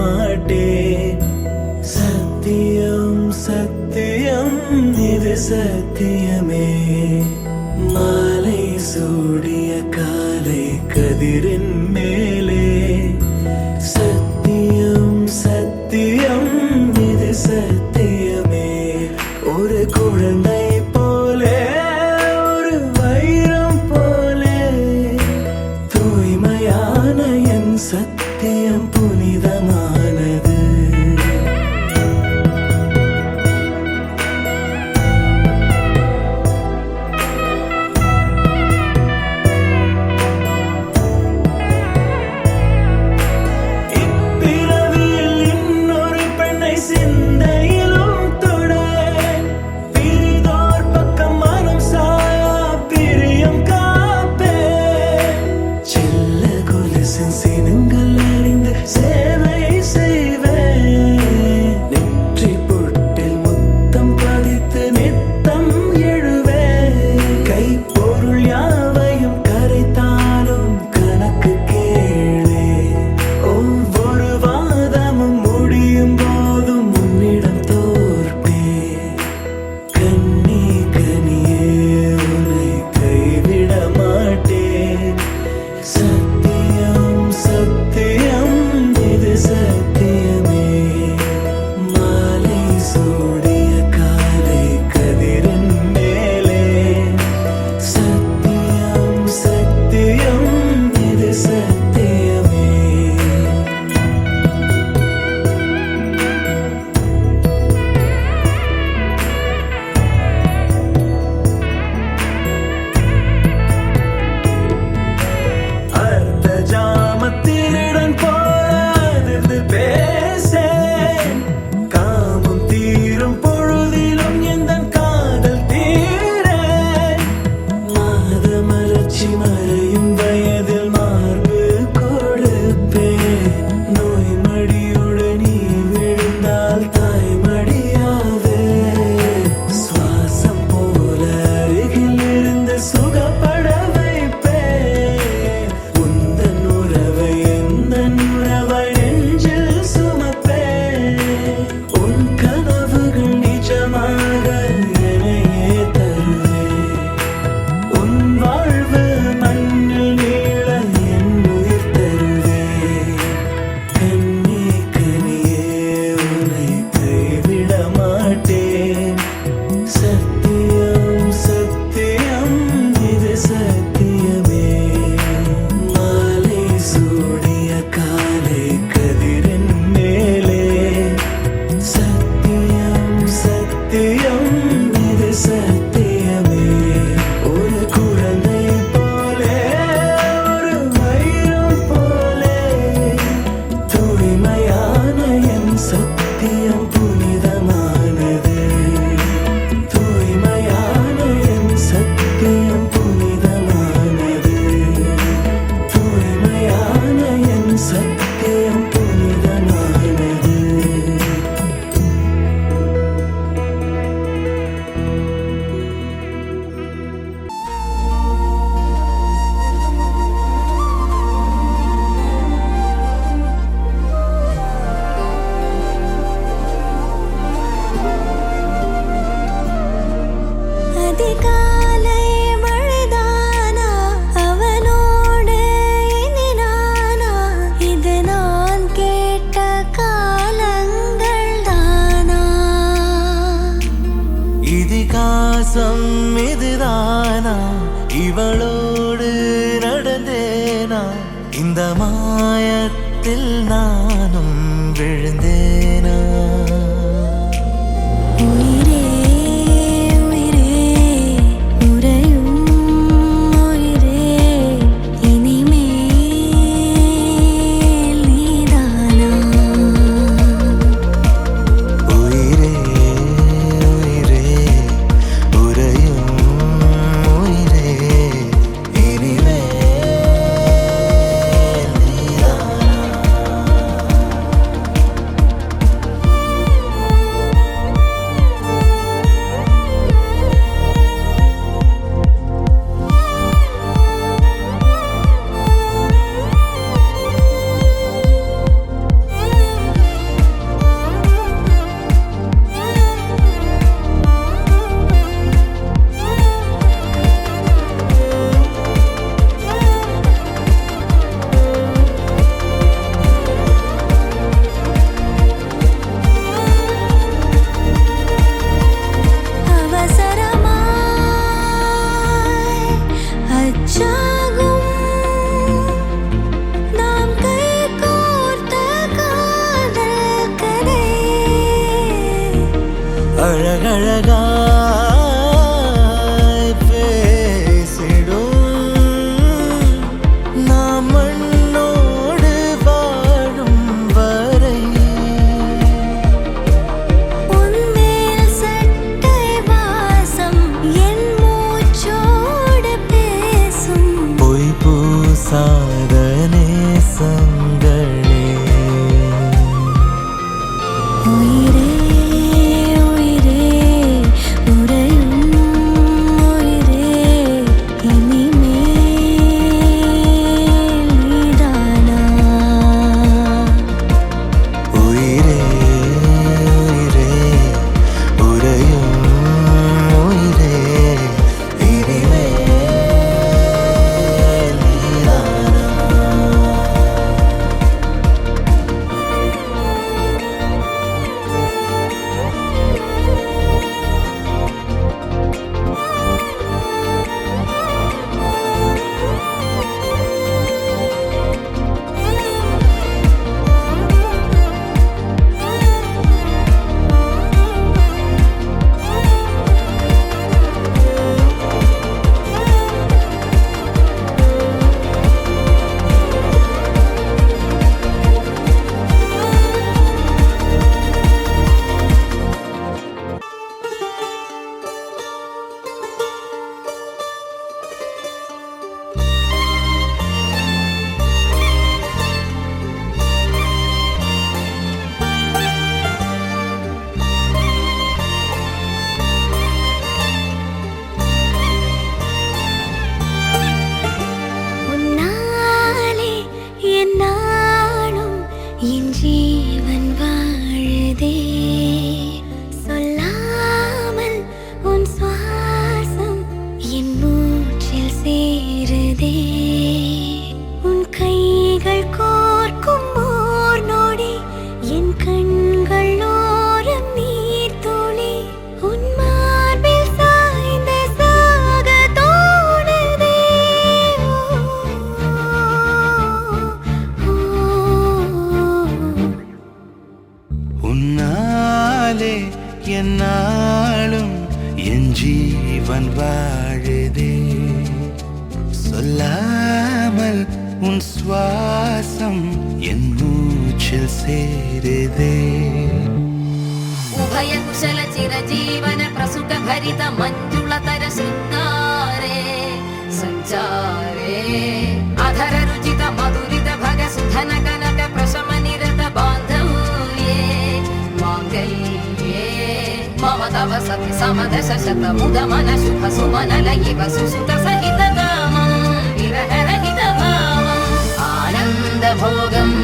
மாட்டேன். சத்தியம் சத்தியம் இது சத்தியமே. மாலை சூடிய காலை கதிரின் மேலே. சத்தியம் சத்தியம் இது சத்தியமே. ஒரு குழந்தை போலே ஒரு வைரம் போலே தூய்மையான என் சத்தியம் புனிதமானது. இவளோடு நடந்தேனா இந்த மாயத்தில் நானும் விழுந்தேனா ஜீவன் வாழுதே சொல்லாமல் உன் சுவாசம் என் மூச்சில் சேருதே उभयकुशल चिरजीवन प्रसुक भरित मञ्जुलतर शृङ्गारे सञ्चारे अधर रुचित मधुरित भग सुधन कनक प्रशम निरत बान्धव्ये माङ्गल्ये मम तव सति समदश शत मुद मन शुभ सुमन लयिव सुसुत सहित कामं विरह रहित भावम् आनन्द भोगम्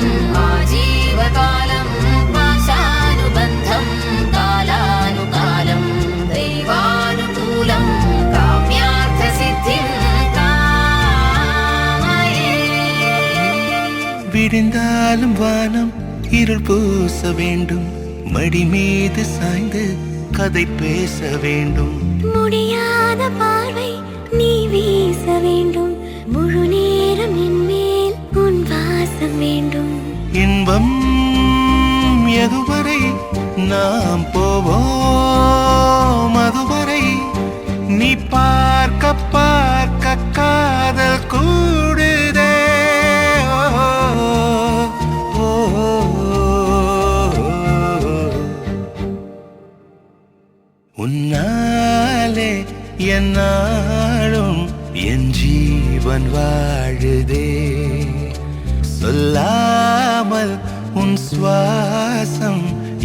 आजीवकालं पाशानुबन्धम् कालानुकालं दैवानुकूलं काम्यार्थसिद्धिं कामये விடிந்தாலும் வானம் இருள் பூச வேண்டும் மடி மீது சாய்ந்து கதை பேச வேண்டும் முடியாத பார்வை நீ வீச வேண்டும் முழு நேரம் என் மேல் உன் வாசம் வேண்டும் இன்பம் எதுவரை நாம் போவோம் அதுவரை நீ பார்க்க பார்க்க காதல் கூடுதே ஓ, ஓ, உன்னாலே என்னாலும் என் ஜீவன் வாழுதே சொல்லாமல் உன் சுவாசம்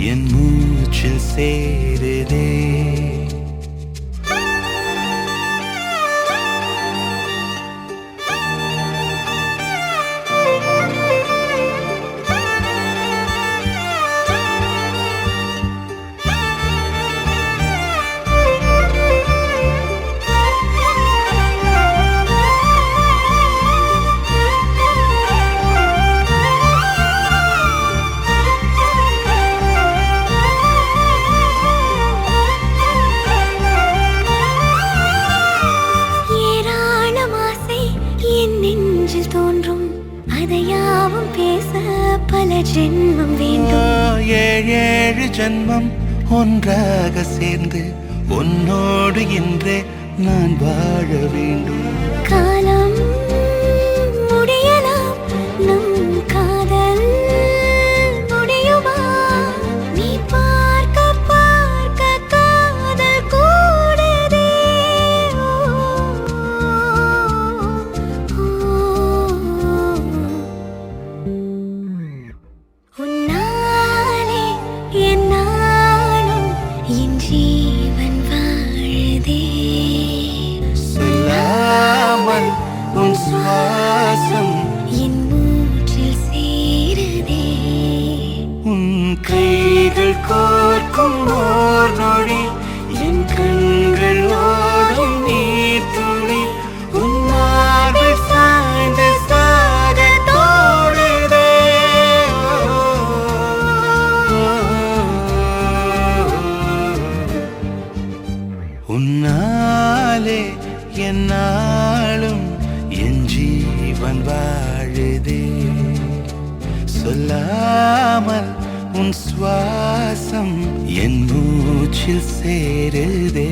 என் மூச்சில் சேருதே ஏராளம் ஆசை என் நெஞ்சில் தோன்றும் அதையாவும் பேச பல ஜென்மம் வேண்டும் ஏழு ஜன்மம் ஒன்றாக சேர்ந்து உன்னோடு இன்றே நான் வாழ வேண்டும் காலம் முடியலாம் நம் காதல் முடியுமா நீ பார்க்க பார்க்க காதல் கூடுதே உன்னாலே என்னாலும் என் ஜீவன் வாழுதே சொல்லாமல் உன் சுவாசம் என் மூச்சில் சேருதே உன் கைகள் கோர்க்கும் ஓர் நொடி என் கண்கள் ஓடும் நீர் துளி உன் மார்பில் சாய்ந்து சாக தோடுதே உன்னாலே என்னாலும் என் ஜீவன் வாழுதே சொல்லாமல் உன் சுவாசம் என் மூச்சில் சேருதே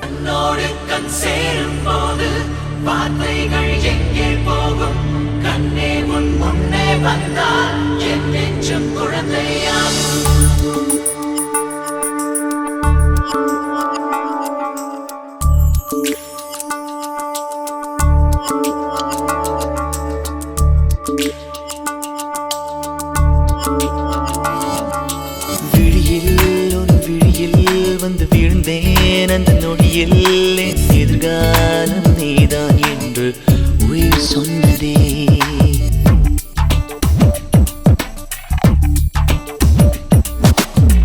கண்ணோடு கண் சேரும் போது வார்த்தைகள் எங்கே போகும் கண்ணே உன் முன்னே வந்தால் என் நெஞ்சும் குழந்தையாகும் விழியில் ஒரு விழியில் வந்து விழுந்தேன் அந்த நொடியில் என் எதிர்காலம் நீதான் என்று உயிர் சொன்னதே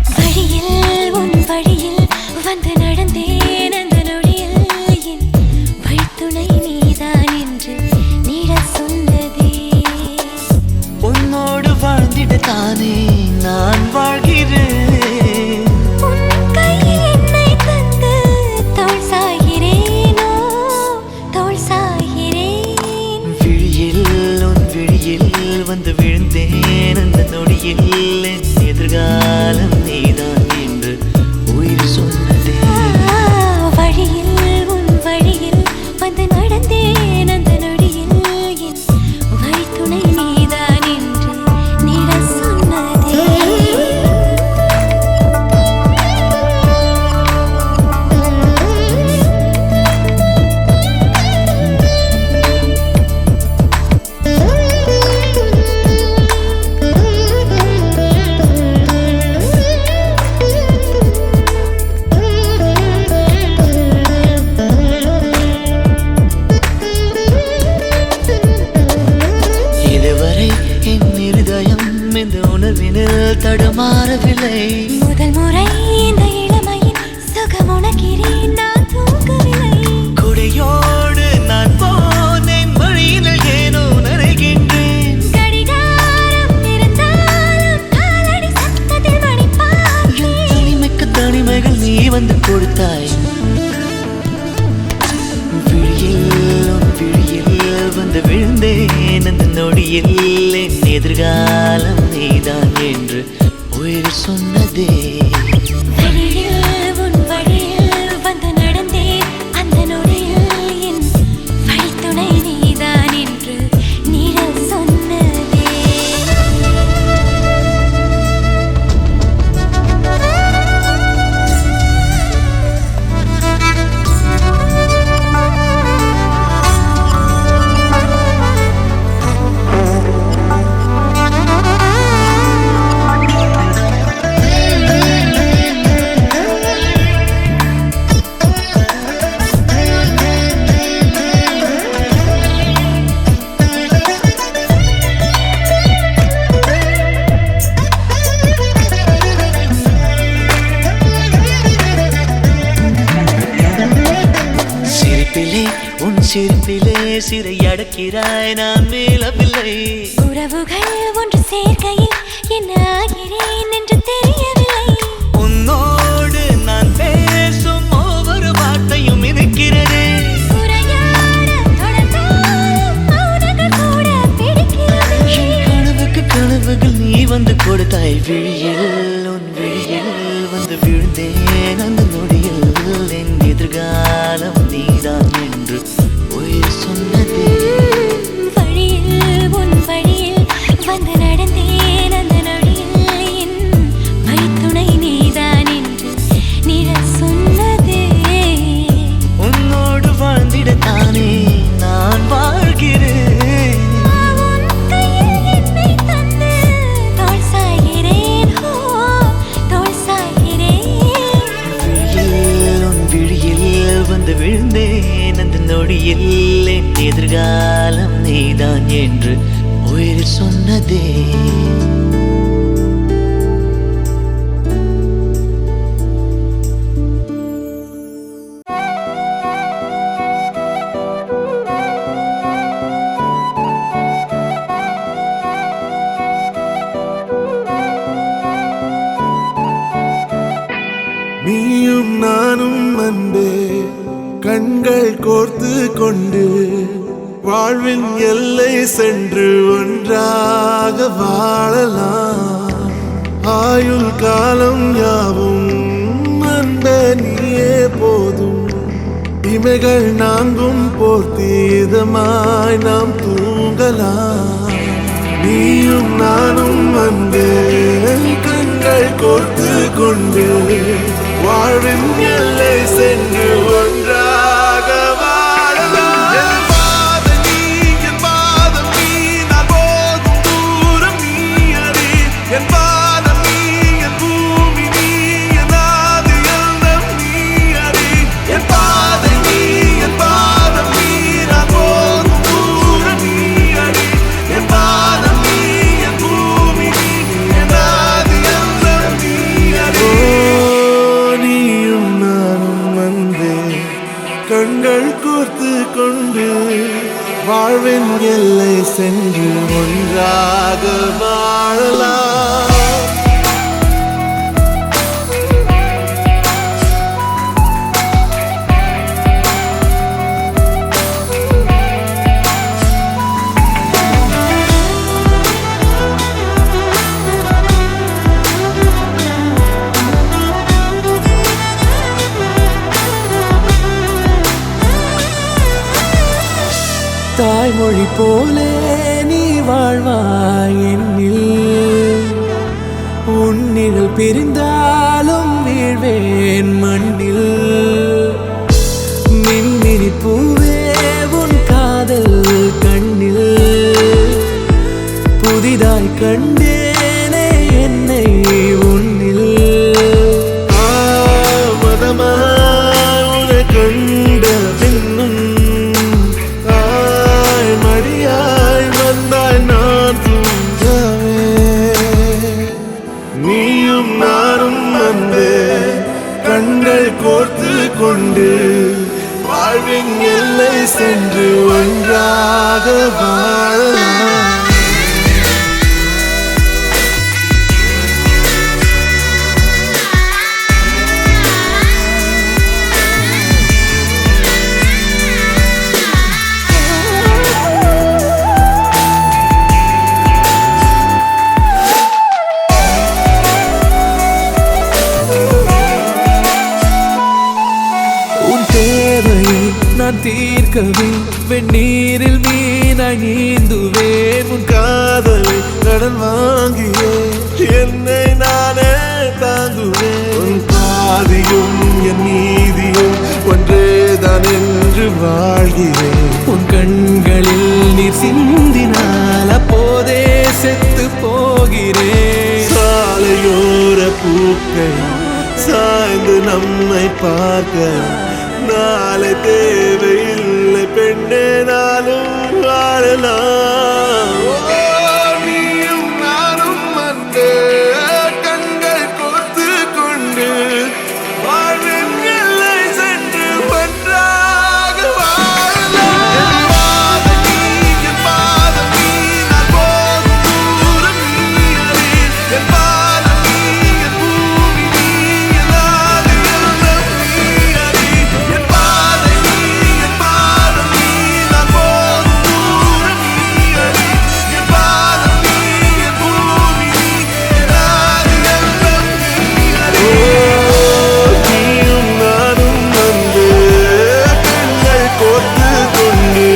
வழியில் உன் வழியில் வந்து நடந்தேன் அந்த நொடியில் என் வழித்துணை நீதான் என்று நீடச் சொன்னதே உன்னோடு வாழ்ந்திட தானே நான் வாழ்கிறேன் உன் கையில் தனிமைகள் நீ வந்து கொடுத்தாய் விழியில் உன் விழியில் வந்து விழுந்தேன் அந்த நொடியில் என் எதிர்காலம் நீதான் என்று உயிர் சொன்னதே வழியில் உன் வழியில் வந்து நடந்தேன் அந்த நொடியில் என் வழித்துணை நீதான் என்று நிழல் சொன்னதே உன் சிரிப்பிலே சிறை அடக்கிறாய் நான் மேலவில்லை உறவுகள் ஒன்று சேர்க்கையில் என்ன ஆகிறேன் என்று தெரியவில்லை உன்னோடு நான் பேசும் ஒவ்வொரு வார்த்தையும் இருக்கிறதே உரையாட தொடர்ந்தாலும் மௌனங்கள் கூட பிடிக்கிறது கனவுக்கு கனவுகள் நீ வந்து கொடுத்தாய் விழியில் உன் விழியில் வந்து விழுந்தேன் அந்த நொடியில் என் எதிர்காலம் நீதான் என்று உயிர் சொன்னதே வழியில் உன் வழியில் வந்து நடந்தேன் அந்த நொடியில் என் வழித்துணை நீதான் என்று நிழல் சொன்னதே உன்னோடு வாழ்ந்திடத்தானே நான் வாழ்கிறேன் உன் கையில் என்னை தந்து தோள் சாய்கிறேன் தோள் சாய்கிறேன் விழியில் உன் விழியில் வந்து விழுந்தேன் அந்த நொடியில் என் எதிர்காலம் நீதான் என்று உயிர் சொன்னதே நீயும் நானும் அன்பே கண்கள் கோர்த்து கொண்டு வாழ்வின் எல்லை சென்று ஒன்றாக வாழலாம் ஆயுள் காலம் யாவும் அன்பே நீயே போதும் இமைகள் நான்கும் போர்த்தி இதமாய் நாம் தூங்கலாம் நீயும் நானும் அன்பே கண்கள் கோர்த்து கொண்டு வாழ்வின் எல்லை சென்று ஒன்றாக வாழலாம் என் பாதம் நீ நான் போகும் தூரம் நீ அறி என் பாதம் நீ என் பூமி நீ என் ஆதி எல்லாம் நீ அறி என் பாதம் நீ நான் போகும் தூரம் நீ அறி என் பாதம் நீ என் பூமி நீ என் ஆதி எல்லாம் நீ அறி நீயும் நானும் வந்தே கண்கள் கோர்த்து கொண்டு வாழ்வின் எல்லை சென்று ஒன்றாக வாழலாம் தாய்மொழி போலே நீ வாழ்வாய் என்னில் உன்னில் பிரிந்தாலும் வீழ்வேன் மண்ணில் மின்மினி பூவே உன் காதல் கண்ணில் புதிதாய் கண்டேனே என்னை உன்னில் ஆவதமாய் உன்னை கண்ட பின்னும் மடியாய் வந்தாய் நான் தூங்கவே நீயும் நானும் வந்தே கண்கள் கோர்த்து கொண்டு வாழ்வின் எல்லை சென்று ஒன்றாக வாழலாம் தீர்க்கவே வெந்நீரில் மீனாய் நீந்துவேன். உன் காதலை கடன் வாங்கியே என்னை நானே தாங்குவேன். உன் பாதியும் என் நீதியும் ஒன்றேதான் என்று வாழ்கிறேன். உன் கண்களில் நீர் சிந்தினால் அப்போதே செத்து போகிறேன். சாலையோர பூக்கள் சாய்ந்து நம்மை பார்க்க நாளை தேவையில்லை பெண்ணே, நாளும் வாழலாம். நீயும் நானும் வந்து கண்கள் கோர்த்து கொண்டு வாழ்வின் எல்லை சென்று ஒன்றாக வாழலாம். என் பாதம் நீ, என் பாதம் நீ, நான் போகும் தூரம் நீ அறி. என் பாதம் நீ, என் பூமி நீ, என் ஆதி எல்லாம் நீ அறி. என் பாதை நீ, என் பாதம் நீ, நான் போகும் தூரம் நீ அறி. என் பாதம் நீ, என் பூமி நீ, என் ஆதி எல்லாம் நீ அறி. நீயும் நானும் வந்து கண்கள் கோர்த்து கொண்டு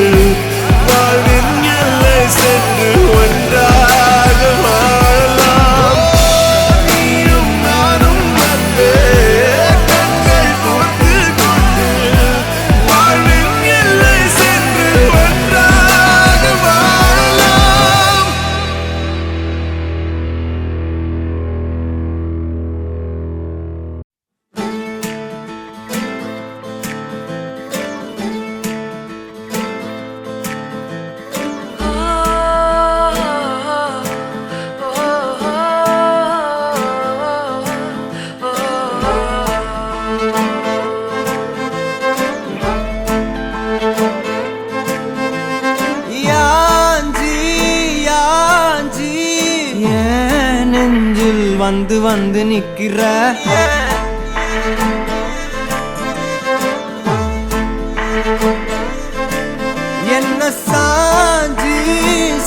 வாழ்வின் எல்லை சென்று ஒன்றாக வாழலாம். நீயும் நானும் வந்து கண்கள் கோர்த்து கொண்டு வாழ்வின் எல்லை சென்று ஒன்றாக வாழலாம். யாஞ்சி யாஞ்சி ஏன் நெஞ்சில் வந்து வந்து நிக்கிற? என்ன சாஞ்சி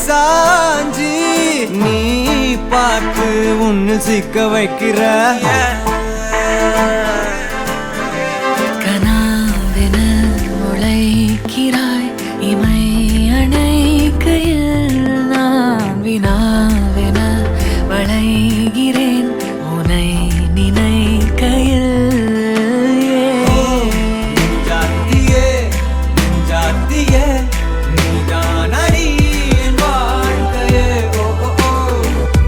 சாஞ்சி நீ பார்த்து உன்னு சிக்க வைக்கிற? கனாவென முளைக்கிறாய் இமை அணைக்கையில் நான் வினாவென வளைகிறேன் உனை நினைக்கையில். ஜாத்தியே ஜாத்தியே நீதான் அடி என் வாழ்க்கையே. ஓ ஓ ஓ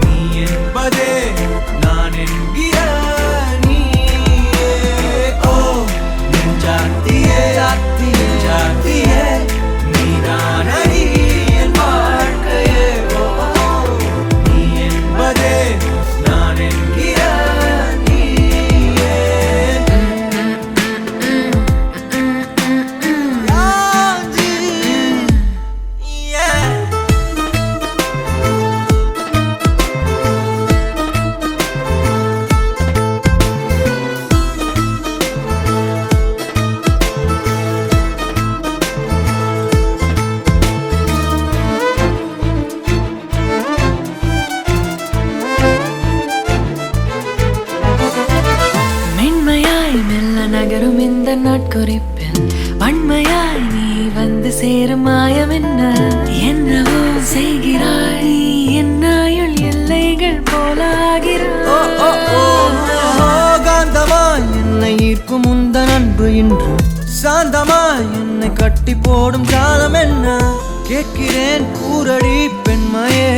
நீ என்பதே நான் என்கிற நீயே. ஓ ஜாத்தியே ஜாத்தியே ஜாத்தியே நீதான் அடி என் வாழ்க்கையே. ஓ ஓ நீ என்பதே நான் என்கிற நீயே. யாஞ்சி yeah. மென்மையாய் மெல்ல நகரும் இந்த நாட்குறிப்பில் வன்மையாய் நீ வந்து சேரும் மாயம் என்ன? என்னவோ செய்கிறாய் நீ என்னாயுள் எல்லைகள் போலாகிறாய். காந்தமாய் என்னை ஈர்க்கும் உந்தன் அன்பு இன்று சாந்தமாய் என்னை கட்டி போடும் காலம் என்ன? கேட்கிறேன் கூரடி பெண்மையே.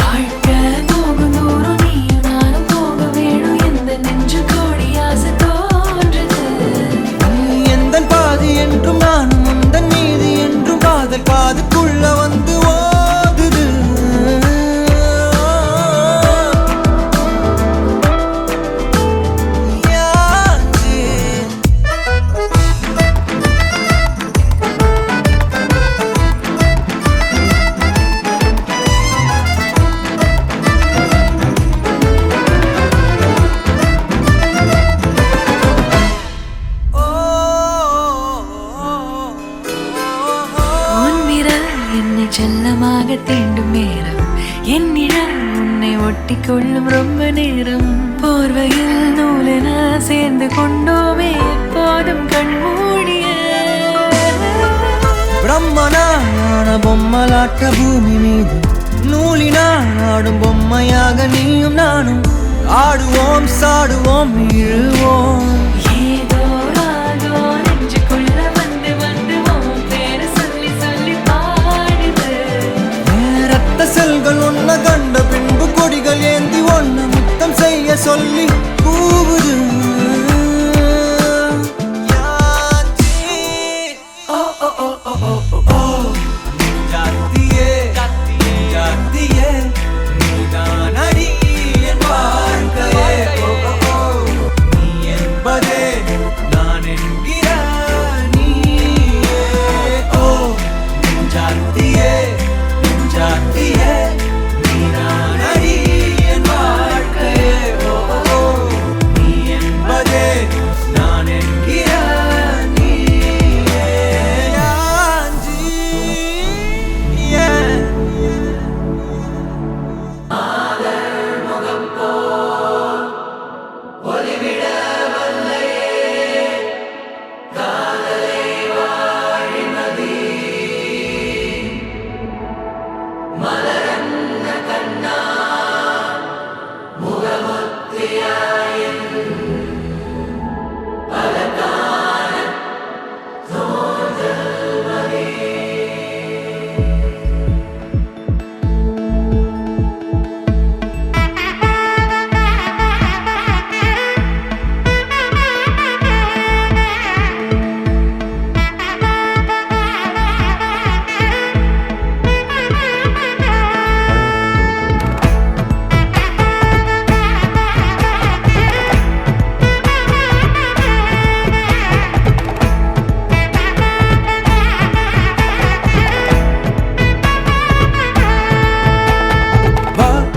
வாழ்க்கை போகும் தூரம் நீயும் நானும் போக வேணும் எந்த நெஞ்சு கோடி ஆசை தோன்றுது. நீ எந்தன் பாதி என்றும் நானும் உந்தன் மீதி என்றும் காதல் காதுக்குள்ள வந்து ஓதுது. யாஞ்சி உன் விரல் என்னை செல்லமாக தீண்டும் நேரம் என் நிழல் உன்னை ஒட்டி கொள்ளும் ரொம்ப நேரம். போர்வையில் நூலென சேர்ந்து கொண்டோமே எப்போதும் கண்மூடிய பொம்மலாட்ட பூமி மீது நூலினால் ஆடும் பொம்மையாக நீயும் நானும் ஆடுவோம் சாடுவோம் இழுவோம் ஏதோ ராகோ நெஞ்சுக்குள்ள வந்து வந்து உன் பேரை சொல்லி சொல்லி பாடுது. ரத்த செல்கள் ஒன்ன கண்ட பின்பு கொடிகள் ஏந்தி ஒன்ன முத்தம் செய்ய சொல்லி கூவுது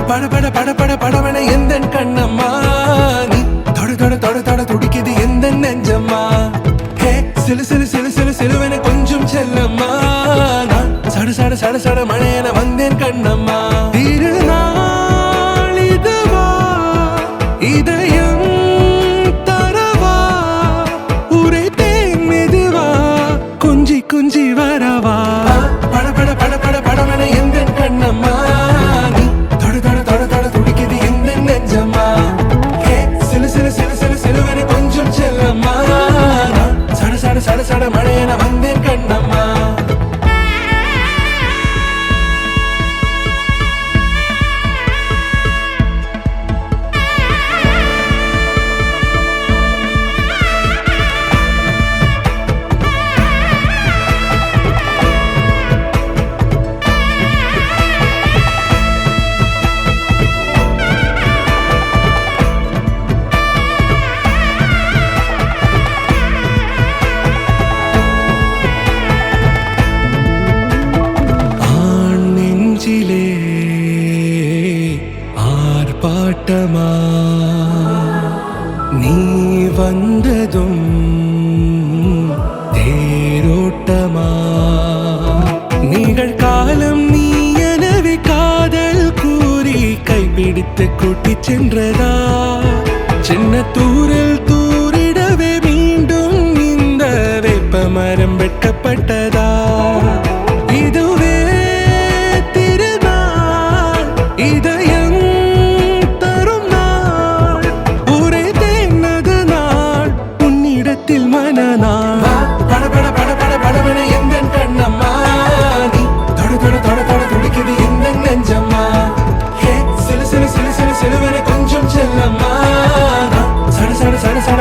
பட பட பட படவன எந்த கண்ணம்மா நீ தொட தொட தொட தொட துடிக்குது எந்த நெஞ்சம்மா ஹே சிலு சிலு சிலு சிலு சிலுவன கொஞ்சம் செல்லம்மா நான் சட சட சட சட மழையன வந்தேன் கண்ணம்மா திருநாள் இதுவா இதயம் தரவா உரைத்தேன் மெதுவா குஞ்சி குஞ்சி வரவா பட பட பட பட படவன எந்த கண்ணம்மா சட சட மழையன வந்தேன் கண்ணம்மா ஆர்ப்பாட்டமா நீ வந்ததும் தேரோட்டமா நிகழ்காலம் நீ எனவே காதல் கூறி கைப்பிடித்து கூட்டிச் சென்றதா சின்ன தூரல் தூரிடவே மீண்டும் இந்த வேப்ப மரம் வெட்கப்பட்டதா இதுவே திருநாள் இதயம் தரும் நாள் ஒரே தேனது நாள் உன்னிடத்தில் மனநாள் பட பட பட பட படவன எந்த கண்ணம்மா நீ தொட தொட தொட தொட துடிக்குது எந்த நெஞ்சம்மா ஹே சிலு சிலு சிலு சிலு சிலுவன கொஞ்சம் செல்லம்மா சட சட சட சட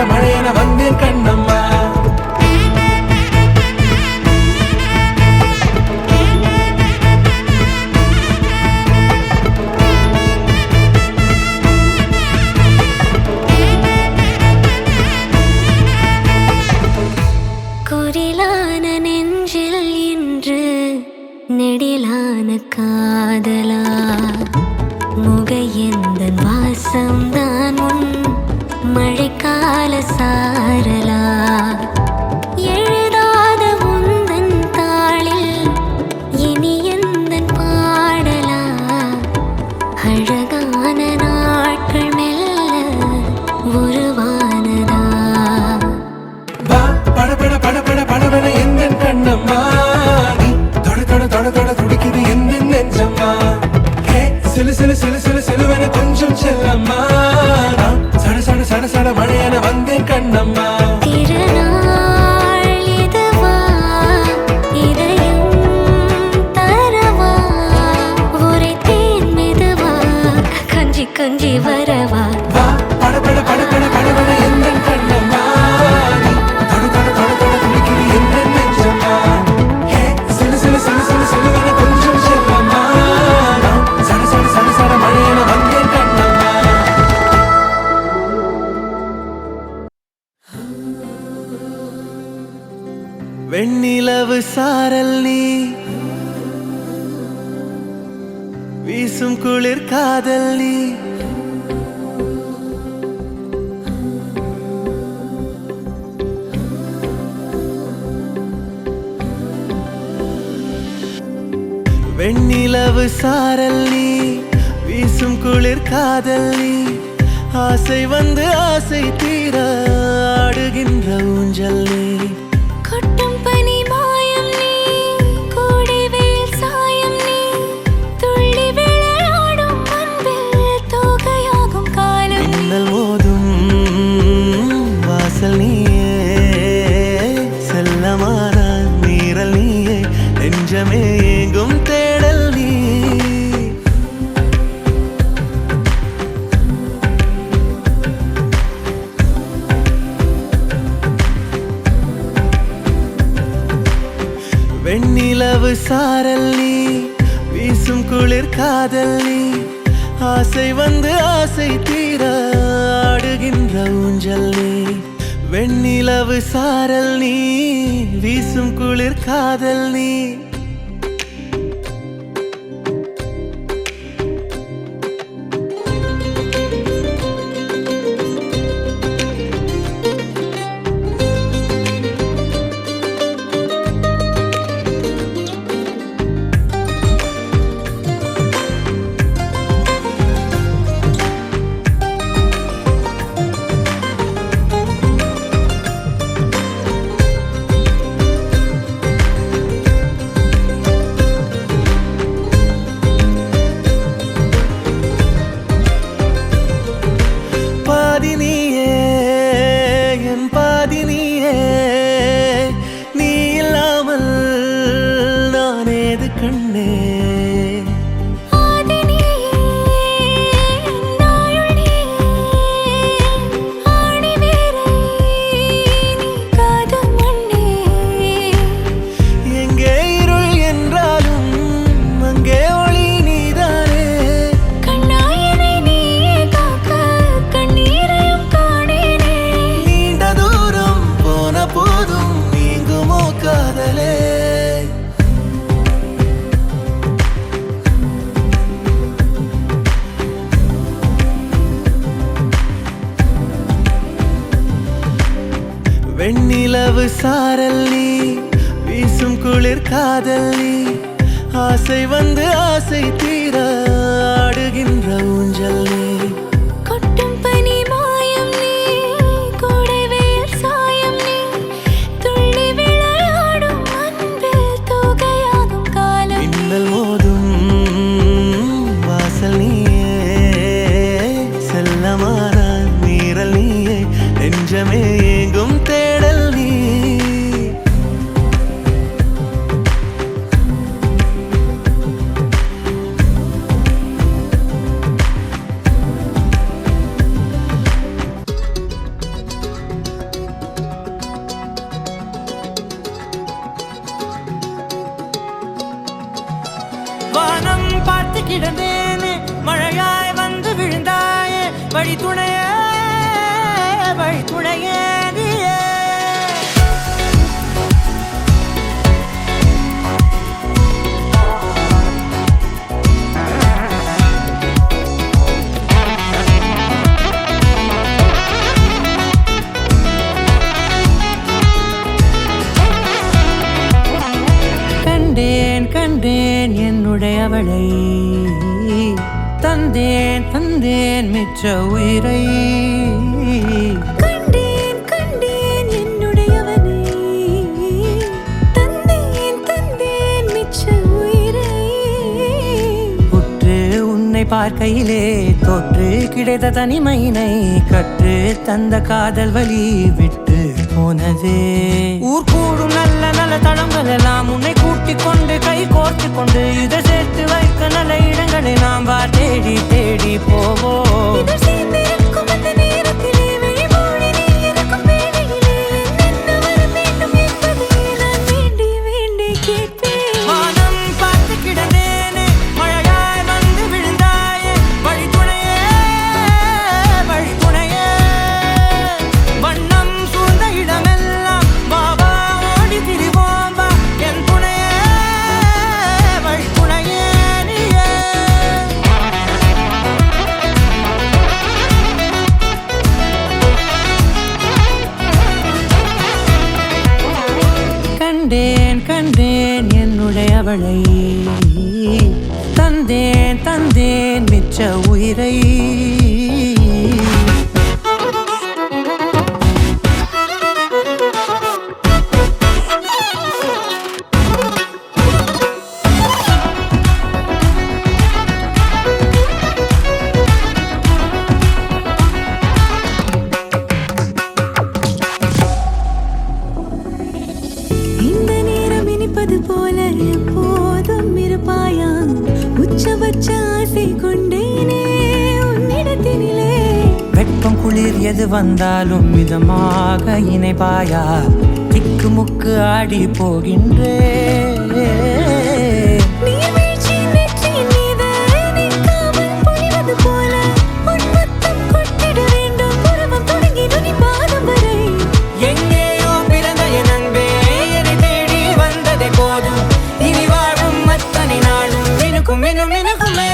வெண்ணிலவு சாரல் நீ வீசும் குளிர் காதல் நீ வெண்ணிலவு சாரல் நீ வீசும் குளிர் காதல் நீ ஆசை வந்து ஆசை தீர ஆடுகின்ற ஊஞ்சல் நீ கொட்டும் பனி மாயம் நீ கோடை வெயில் சாயம் நீ துள்ளி விளையாடும் அன்பில் தோகையாகும் காலம் மின்னல் மோதும் வாசல் நீயே செல்லமான மீறல் நீயே நெஞ்சமே எங்கும் தேடல் நீ வெண்ணிலவு சாரல் நீ வீசும் குளிர் காதல் நீ ஆசை வந்து ஆசை தீர ஆடுகின்ற ஊஞ்சல் நீ வெண்ணிலவு சாரல் நீ வீசும் குளிர் காதல் நீ வெண்ணிலவு சாரல் நீ வீசும் குளிர் காதல் நீ ஆசை வந்து ஆசை தீர ஆடுகின்ற ஊஞ்சல் நீ கொட்டும் பனி மாயம் நீ கோடை வெயில் சாயம் நீ துள்ளி விளையாடும் அன்பில் தோகையாகும் காலம் மின்னல் மோதும் வாசல் நீயே செல்லமான மீறல் நீயே நெஞ்சமே எங்கும் தேடல் நீ வானம் பார்த்து கிடந்தேனே மழையாய் வந்து விழுந்தாயே வழி துணையே நீயே கண்டேன் என்னுடையவளை தந்தேன் மிச்ச உயிரை கண்டேன் என்னுடையவனை தந்தேன் மிச்ச உயிரை உற்று உன்னை பார்க்கையிலே தொற்று கிடைத்த தனிமையினை கற்று தந்த காதல் வழி விட்டு போனதே ஊர் கூடும் நல்ல நல்ல தளங்கள் எல்லாம் உன்னை கூட்டிக் கொண்டு கை கோர்த்து கொண்டு இதை சேர்த்து வைக்க நல்ல இடங்களை நாம் தேடி தேடி போவோம் வானம் பார்த்து கிடந்தேனே மழையாய் வந்து விழுந்தாயே வழி துணையே வண்ணம் சூழ்ந்த இடமெல்லாம் பாபா ஓடி திரிவோம் கண்டேன் கண்டேன் என்னுடையவளை தந்தேன் தந்தேன் மிச்ச உயிரை இந்த நேரம் இனிப்பது போல எப்போதும் இருப்பாயா உச்சபட்ச ஆசை கொண்டேனே உன்னிடத்தினிலே வெப்பம் குளிர் எது வந்தாலும் மிதமாக இணைப்பாயா திக்கு முக்கு ஆடி போகின்றே நீர்வீழ்ச்சி நெற்றியின் மீது நிற்காமல் பொழிவது போல உன் முத்தம் கொட்டிட வேண்டும் உருவம் தொடங்கி நுனி பாதம் வரை எங்கேயோ பிறந்த என் அன்பே என்னை தேடி வந்ததே போதும் இனி வாழும் அத்தனை நாளும் மினுக்கும் மினும் மினுக்குமே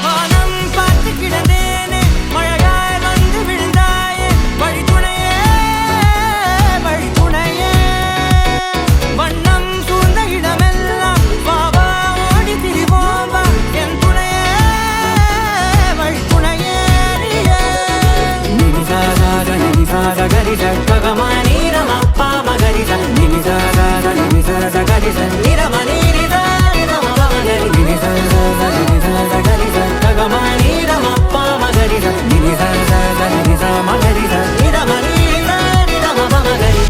வானம் பார்த்து கிடந்தேனே மழையாய் வந்து விழுந்தாயே வழி துணையே வண்ணம் சூழ்ந்த இடமெல்லாம் பாவா ஓடி திரிவோம் வா என் துணையே வழி துணையே நினிசாக நினிசாக கரிச ககமானி ரமப்பா மகரிச நினிசாக நினிசாக கரிச நிரமணி நிதா நிரம மகரி நினிசாக கரிச ககமானி ரமப்பா மகரிச நினிசாக நினிசா மகரிச நிரமணி நிதா நிரம மகரி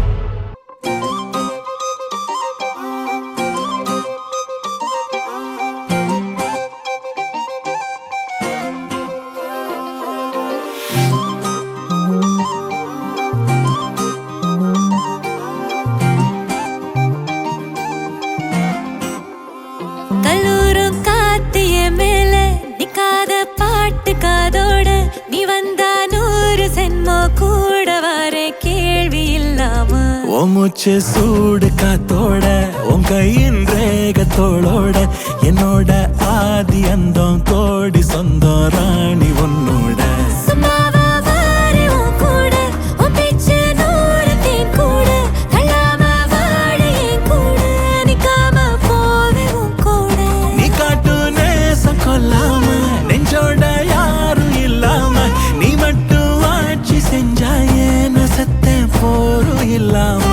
கல்லூரும் காத்திய மேல நிக்காத பாட்டு காதோட நீ வந்தா 100 சென்மோ கூட வர கேள்வி இல்லாம ஓ மூச்சு சூடு காத்தோட உன் கையின் ரேகத்தோளோட என்னோட ஆதி அந்தம் கோடி சொந்தம் ராணி உன்னோட சும்மாவா வாரே உன் கூட உன் பேச்சு 100 தேன் கூட கல்லாம வாழ என் கூட நிக்காம போவே உன் கூட நீ காட்டு நேசம் கொல்லாம நெஞ்சோட யாரும் இல்லாம நீ மட்டும் ஆட்சி செஞ்சாயே நசத்த போரும் இல்லாம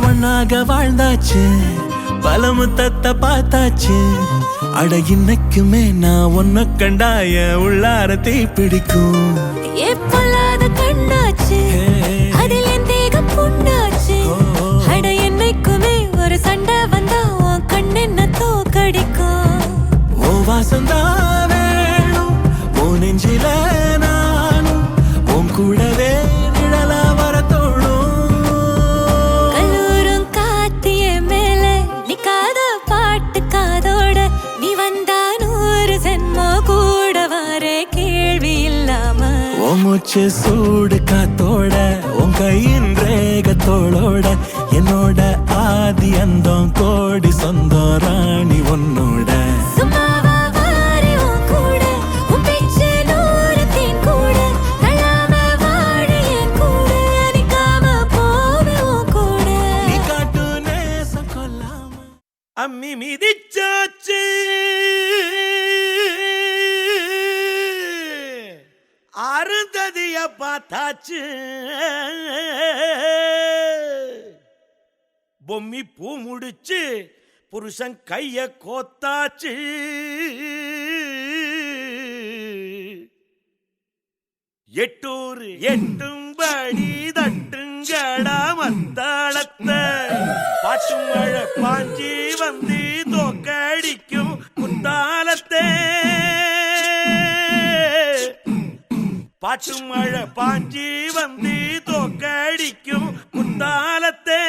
ஒன்னாக வாழ்ந்தாச்சு பல முத்தத்தை பார்த்தாச்சு அட இன்னைக்குமே நான் ஒன்ன கண்டாய உள்ளார தீ பிடிக்கும் எப்பொல்லாத கண்ணாச்சு அதில் என் தேகம் புண்ணாச்சு அட என்னைக்குமே ஒரு சண்டை வந்தா உன் கண்ணென்ன தோக்கடிக்கும் ஓ வாசந்தா வேணும் ஓ நெஞ்சில நானும் உன் கூடவே நிழலா வர தோணும் கல்லூரும் காத்திய மேல நிக்காத பாட்டு காதோட நீ வந்தா 100 சென்மோ கூட வர கேள்வி இல்லாம ஓ மூச்சு சூடு காத்தோட உன் கையின் ரேகத்தோளோட என்னோட ஆதி அந்தம் கோடி சொந்தம் ராணி உன்னோட சும்மாவா வாரே உன் கூட உன் பேச்சு 100 தேன் கூட கல்லாம வாழ என் கூட நிக்காம போவே உன் கூட நீ காட்டு நேசம் கொல்லாம அம்மி மிதிச்சாச்சு அருந்ததிய பார்த்தாச்சு பொம்மி பூ முடிச்சு புருஷன் கைய கோத்தாச்சு எட்டூர் எட்டும்படி தட்டுங்கடா மத்தாளத்தை பாட்டு மழை பாஞ்சி வந்து தோக்கடிக்கும் குத்தாலத்தே பாட்டு மழை பாஞ்சி வந்து தோக்கடிக்கும் குத்தாலத்தே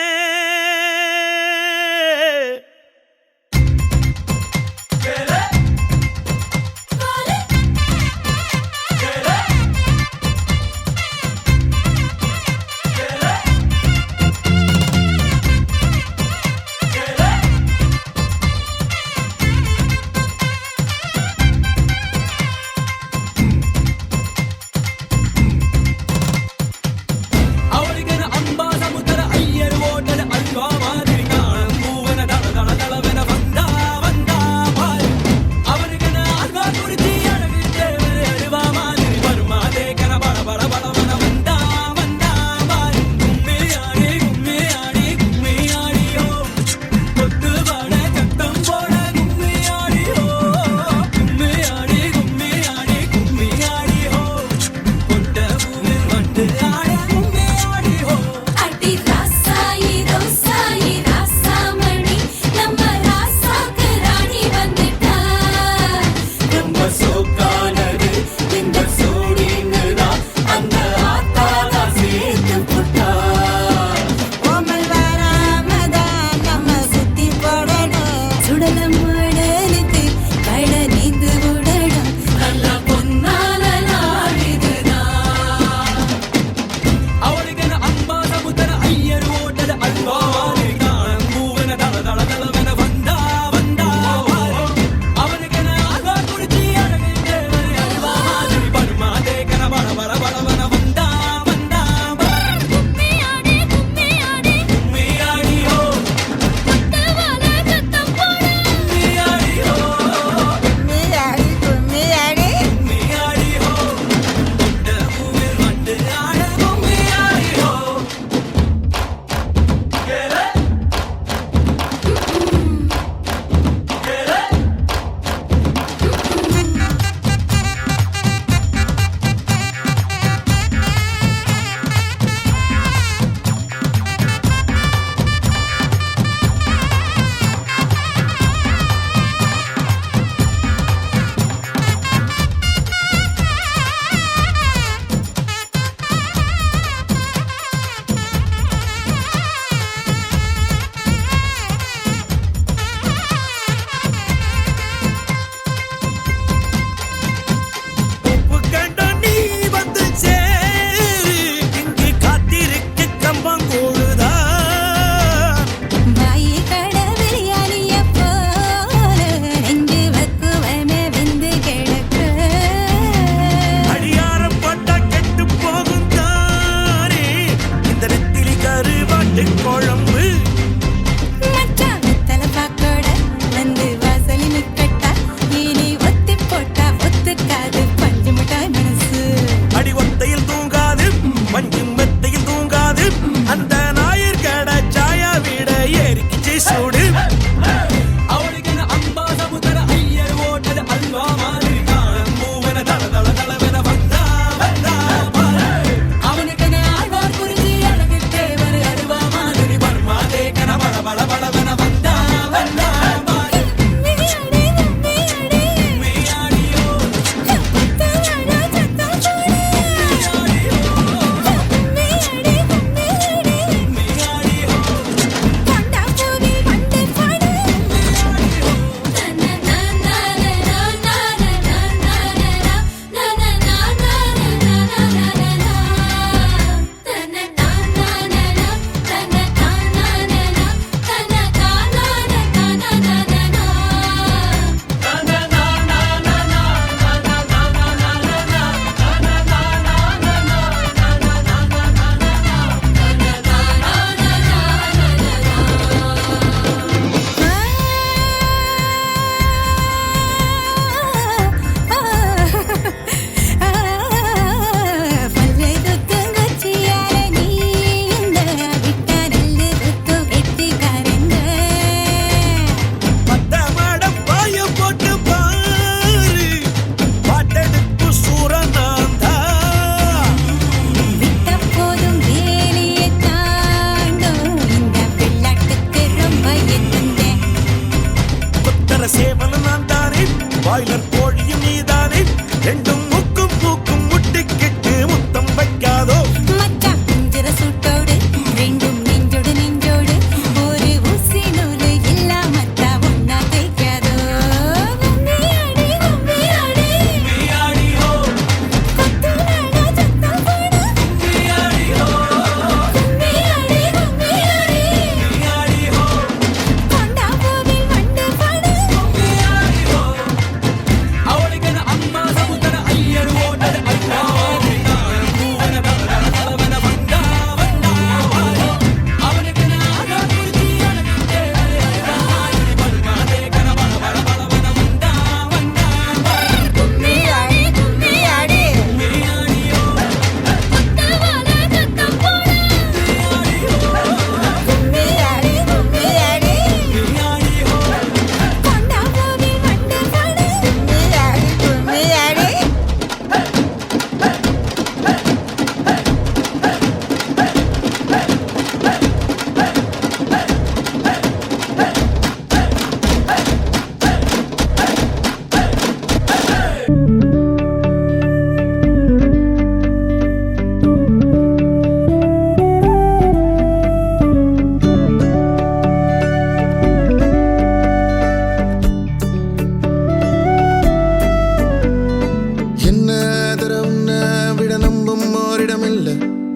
அவளுக்கு அம்பா சமுத்திர ஐயர் ஓட்டட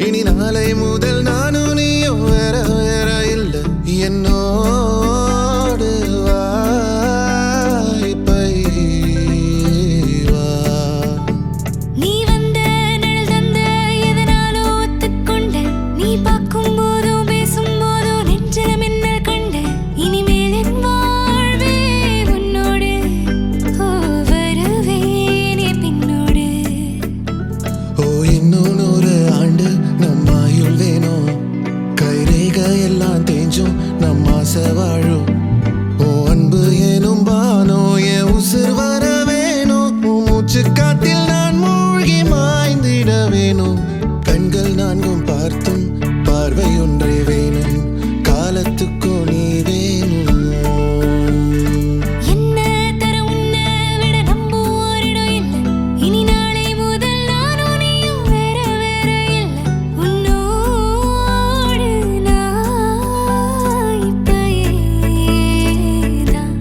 இனி நாளை முதல் நானும் நீயும் வேற வேற இல்ல என்னோடு வாய்ப்பை வா நீ வந்த நிழல் தந்த எதனாலோ ஒத்துக்கொண்ட நீ பார்க்கும் போதோ பேசும் போதோ நெஞ்சில மின்னல் கண்ட இனிமேல் என் வாழ்வே உன்னோடு ஓ வருவேனே பின்னோடு ஓ இன்னும் 100 ஆண்டு நம்ம ஆயுள் வேணும் கைரேக எல்லாம் தேஞ்சும் நம்ம ஆசை வாழும் ஓ அன்பு எனும் பானோ என் உசுர் வர வேணும் உன் மூச்சு காத்தில் நான் மூழ்கி மாய்ந்திட வேணும் கண்கள் நான்கும் பார்த்தும் பார்வை ஒன்றே வேணும் காலத்துக்கும் நீ வேணும் என்ன தர உன்னை விட நம்புவோரிடம் இல்லை இனி நாளை முதல் நானும் நீயும் வேற வேற இல்லை உன்னோடு நான் இப்பயேதான்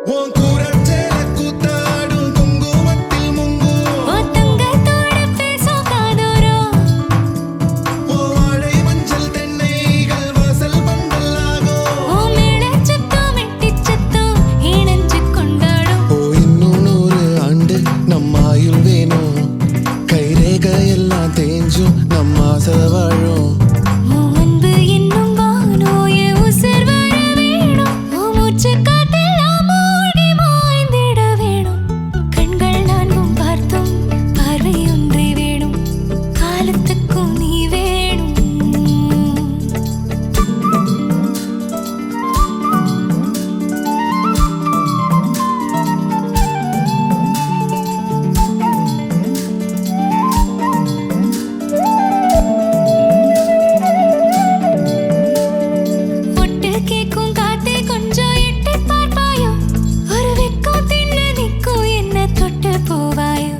உன் கூரச்சேல கூத்தாடும் குங்குமத்தில் முங்கும் ஒத்தங்கத்தோட பேசும் காதோரம் உன் வாழை மஞ்சள் தென்னைகள் வாசல் பந்தலாகும் ஓ மேளச் சத்தம் மெட்டிச் சத்தம் இணைஞ்சு கொண்டாடும் ஓ இன்னும் 100 ஆண்டு நம்ம ஆயுள் வேணும் கைரேக எல்லாம் தேஞ்சும் நம்ம ஆசை வாழும் ஓ அன்பு என்னும் வானோ என் உசுர் வர வேணும் ஓ மூச்சு காத்தெல்லாம் மூழ்கி மாய்ந்திட வேணும் கண்கள் நான்கும் பார்த்தும் பார்வை ஒன்றே வேணும் காலத்துக்கும் நீ வேணும் ஒட்டு கேக்கும் காத்தே கொஞ்சம் எட்டி பார்ப்பாயோ ஒரு வெக்கம் தின்னு நிற்கும் என்ன தொட்டு போவாயோ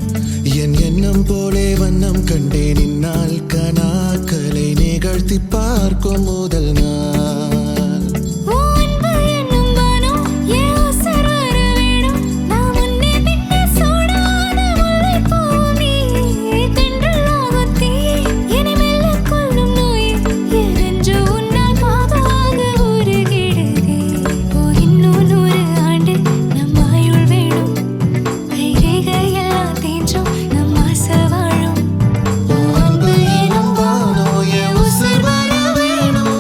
என் எண்ணம் போலே வண்ணம் கண்டேன் இந்நாள் கனாக்களை நிகழ்த்தி பார்க்கும் முதல் நாள் ஓ அன்பு என்னும் வானம் என் உசுர் வர வேணும் நான் முன்னே பின்னே சூடான முல்லைப்பூ நீ தென்றலாகும் தீ என்னை மெல்ல கொல்லும் நோய் எரிஞ்சு உன்னால் பாதாக உருகிடுதே ஓ இன்னும் 100 ஆண்டு நம் ஆயுள் வேணும் கைரேக எல்லாம் தேஞ்சும் நம் ஆசை வாழும் உன் அன்பு எனும் வானோ என் உசுர் வர வேணும்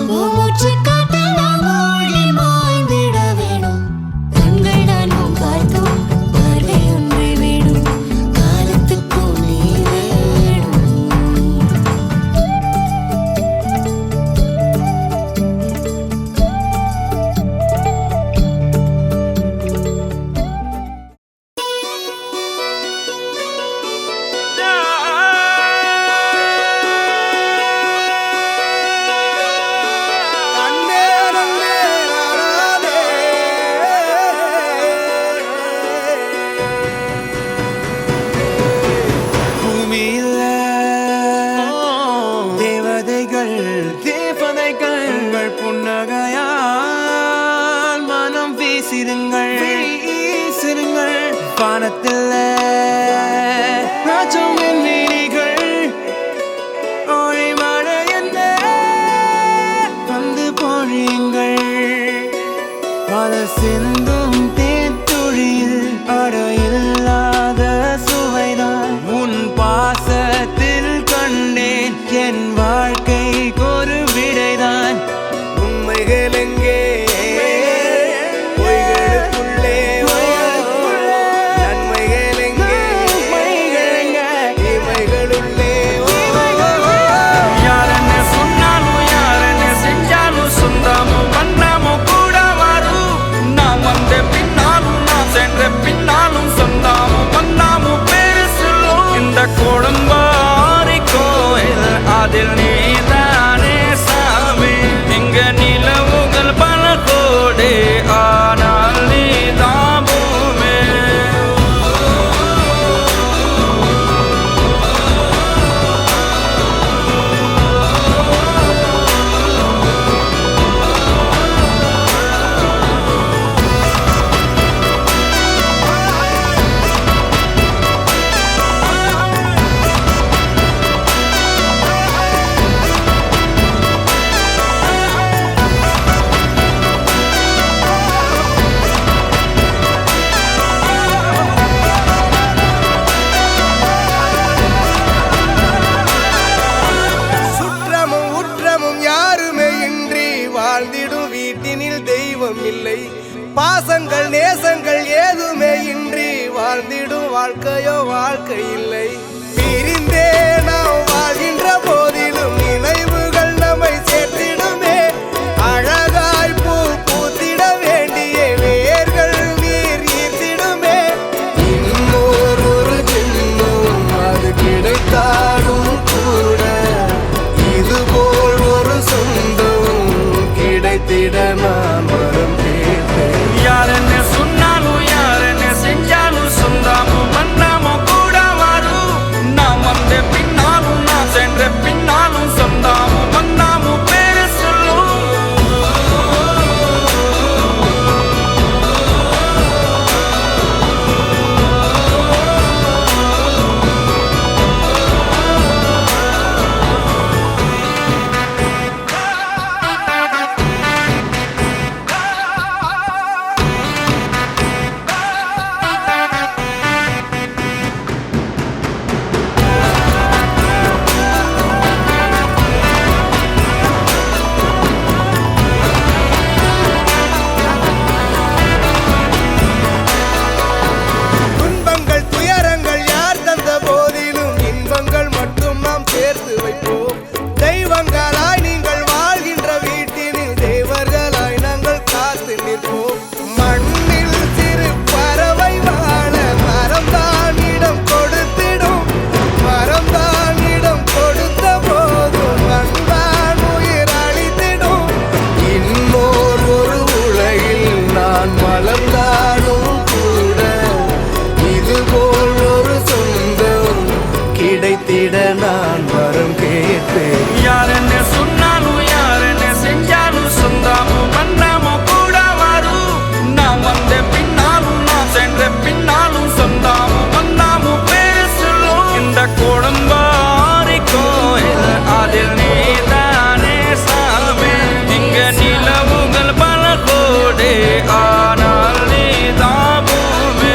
கொடும்பாரி கோயில் அதில் நீதானே சாமி இங்க நிலவுகள் பல கோடி ஆனால் நீதான் பூமி சுற்றமும் உற்றமும் யாருமே இன்றி வாழ்ந்திடும் வீட்டினில் தெய்வம் இல்லை பாசங்கள் நேசங்கள் ஏதுமே இன்றி வாழ்ந்திடும் வாழ்க்கையோ வாழ்க்கை இல்லை பிரிந்தே நாம் வாழ்கின்ற போதிலும் நினைவுகள் நம்மை சேர்த்திடுமே அழகாய் பூ பூத்திட வேண்டிய வேர்கள் நீர் ஈர்த்திடுமே இன்னொரு ஒரு ஜென்மம் அது கிடைத்தாலும் கூட இதுபோல் ஒரு சொந்தம் கிடைத்திட நான் வரம் கேட்பேன் யார் என்ன சொன்னாலும் யார் என்ன செஞ்சாலும் சொந்தாமும் மன்னாமும் கூட வரும் நான் வந்த பின்னாலும் நான் சென்ற பின்னாலும் சொந்தாமும் மன்னாமும் பேரு சொல்லும் துன்பங்கள் துயரங்கள் யார் தந்த போதிலும் இன்பங்கள் மட்டும் நாம் சேர்த்து வைப்போம் தெய்வங்களாய் நீங்கள் வாழ்கின்ற வீட்டினில் தேவர்களாய் நாங்கள் காத்து நிற்போம் மண்ணில் சிறு பறவை வாழ மரம்தான் இடம் கொடுத்திடும் மரம்தான் இடம் கொடுத்த போதும் மண்தான் உயிர் அளித்திடும் இன்னொரு ஒரு உலகில் நான் வளர்ந்தாலும் கூட இதுபோல் ஒரு சொந்தம் கிடைத்திட நான் வரம் கேட்பேன் யார் என்ன சொன்னாலும் யார் என்ன செஞ்சாலும் சொந்தாமும் மன்னாமும் கூட வரும் நான் வந்த பின்னாலும் நான் சென்ற பின்னாலும் சொந்தாமும் மன்னாமும் பேரு சொல்லும் இந்த கொடும்பாரி கோயில் அதில் நீதானே சாமி இங்க நிலவுகள் பல கோடி ஆனால் நீதான் பூமி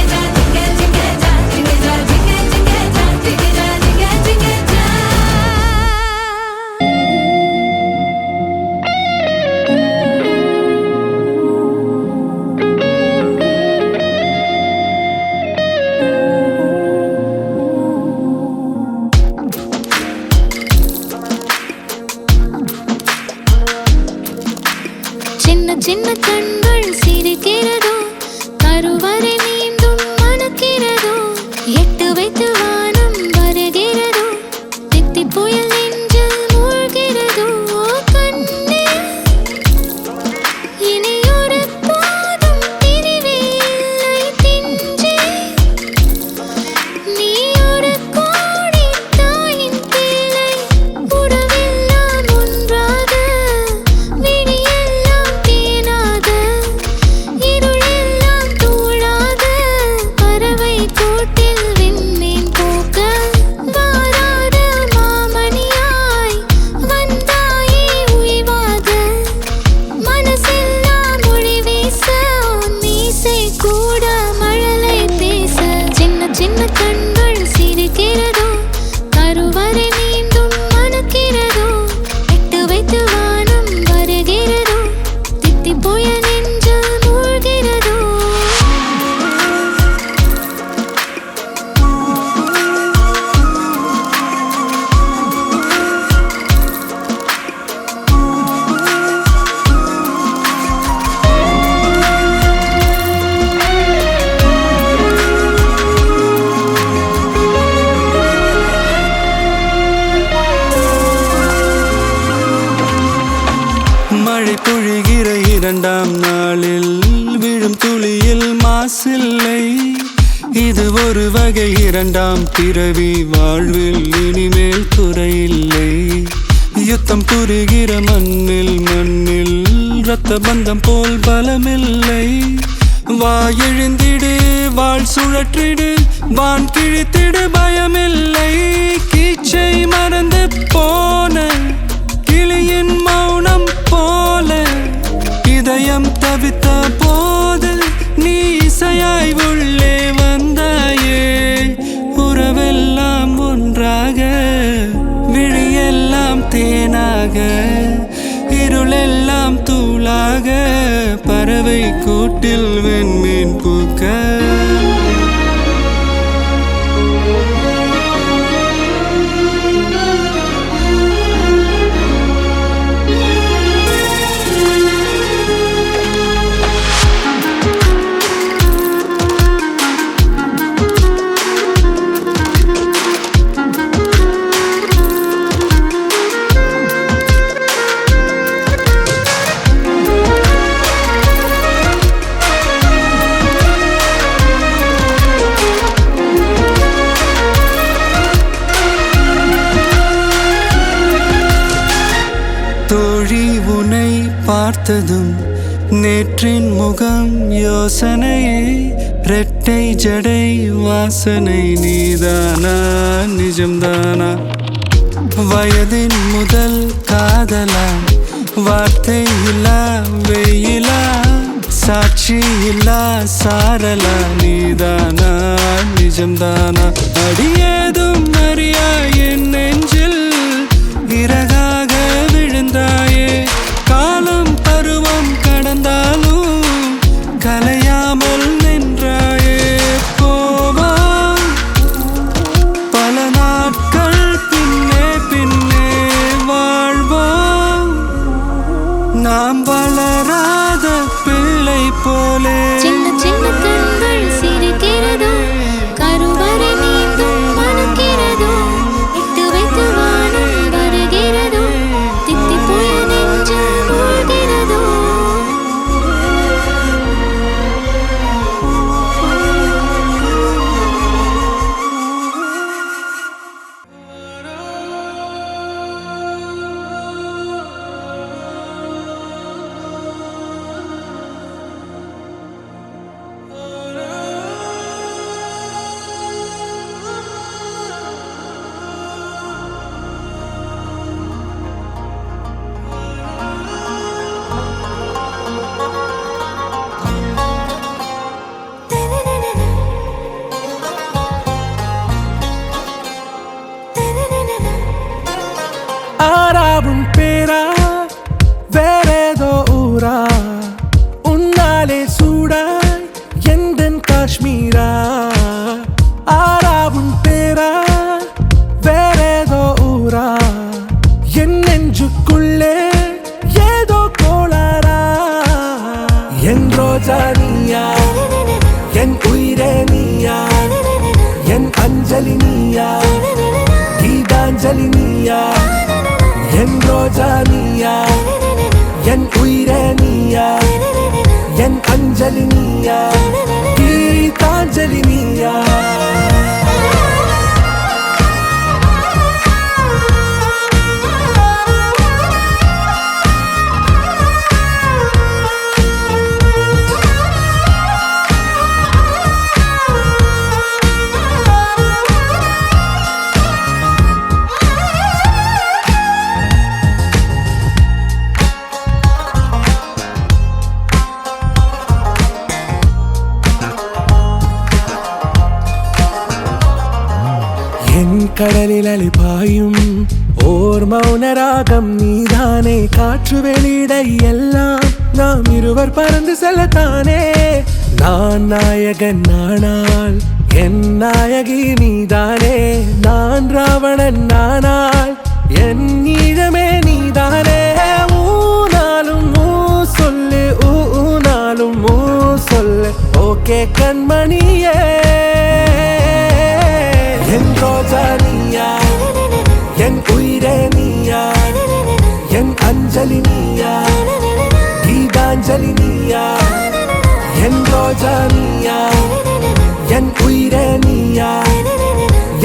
சின்ன சின்ன கண்கள் சிரிக்கிறதோ கருவறை மீண்டும் மணக்கிறதோ எட்டு வைத்து வானம் வருகிறதோ தித்தி புயல் நெஞ்சில் மூழ்கிறதோ கண்ணே இனி ஒரு போதும் பிரிவே இல்லை பிஞ்சே நீ ஒரு கோடி தாயின் பிள்ளை உறவெல்லாம் ஒன்றாக விடியெல்லாம் தேனாக இருளெல்லாம் தூளாக பறவை கூட்டில் விண்மீன் போக்க வாராத மாமணியாய் வந்தாயே உய்வாக மனசெல்லாம் மொழி வீச மீசை கூட மழலை பேச சின்ன சின்ன கண்கள் சிரிக்கிறதோ கருவறை மீண்டும் மணக்கிறதோ எட்டு வைத்து வானம் வருகிறதோ தித்தி புயல் நெஞ்சில் மூழ்கிறதோ மழை பொழிகிற இரண்டாம் நாளில் விழும் துளியில் மாசில்லை இது ஒரு வகை இரண்டாம் பிறவி வாழ்வில் இனிமேல் குறையில்லை யுத்தம் புரிகிற மண்ணில் இரத்த பந்தம் போல் பலமில்லை வா எழுந்திடு வாழ் சுழற்றிடு வான் கிழித்திடு பயமில்லை கீச்சை மறந்து போன கிளியின் மௌனம் போல இதயம் தவித்த போது நீ இசையாய் உள்ளே வந்தாயே உறவெல்லாம் ஒன்றாக விழியெல்லாம் தேனாக இருளெல்லாம் தூளாக பறவை கூட்டில் வெண்மீன் பூக்க தோழி உனை பார்த்ததும் நேற்றின் முகம் யோசனையே ரெட்டை ஜடை வாசனை நீதானா நிஜம்தானா வயதின் முதல் காதலா வார்த்தை இல்லா வெயிலா சாட்சி இல்லா சாரலா நீதானா நிஜம்தானா அடியேதும் அறியா என் நெஞ்சில் இறகாக விழுந்தாயே காலம் வளராத பிள்ளை போலே சின்ன சின்ன கண்கள் சிரிக்கிறதோ கருவறை மீண்டும் மணக்கிறதோ இட்டு வைத்து வானம் வருகிறதோ தித்தி போய நெஞ்சு மூழ்கிறதோ ஆறாவும் பேரா வேறேதோ ஊரா உன்னாலே சூடாய் எந்தன் காஷ்மீரா ஆறாவும் பேரா வேறேதோ ஊரா என் நெஞ்சுக்குள்ளே ஏதோ கோளாரா என் ரோஜா நீயா என் உயிரே நீயா என் அஞ்சலி நீயா கீதாஞ்சலி நீயா என் ரோஜா நீயா என் உயிரே நீயா என் அஞ்சலி நீயா கீதாஞ்சலி நீயா என் கடலில் அலிபாயும் ஓர் மௌனராகம் நீதானே காற்று வெளியிட எல்லாம் நாம் இருவர் பறந்து செல்லத்தானே நான் நாயகன் நானால் என் நாயகி நீதானே நான் ராவணன் நானால் என் ஈழமே நீதானே ஊனாலும் ஊ சொல்லு ஊனாலும் ஊ சொல்லு ஓகே கண்மணியே என் ரோஜா நீயா என் உயிரே நீயா என் அஞ்சலி நீயா கீதாஞ்சலி நீயா என் ரோஜா நீயா என் உயிரே நீயா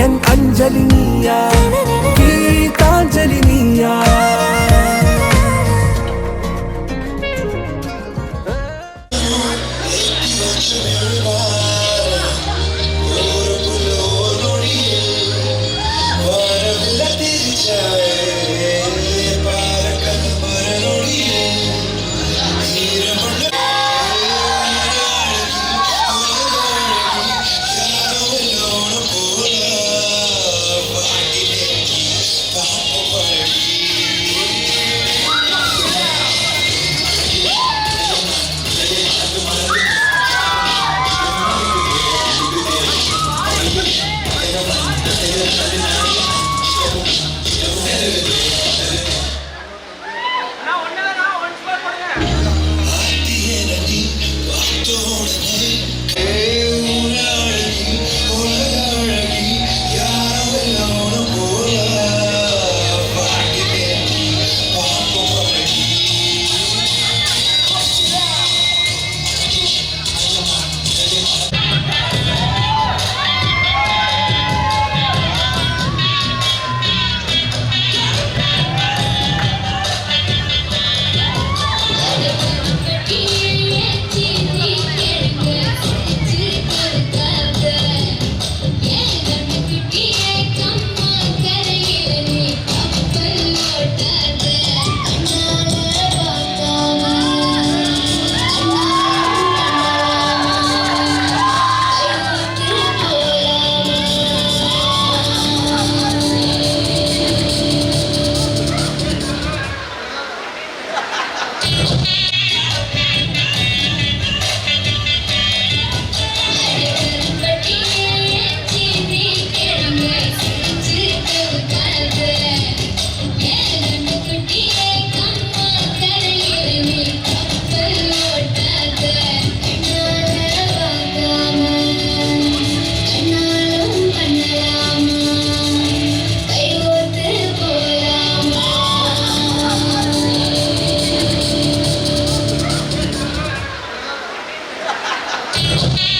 என் அஞ்சலி நீயா கீதாஞ்சலி நீயா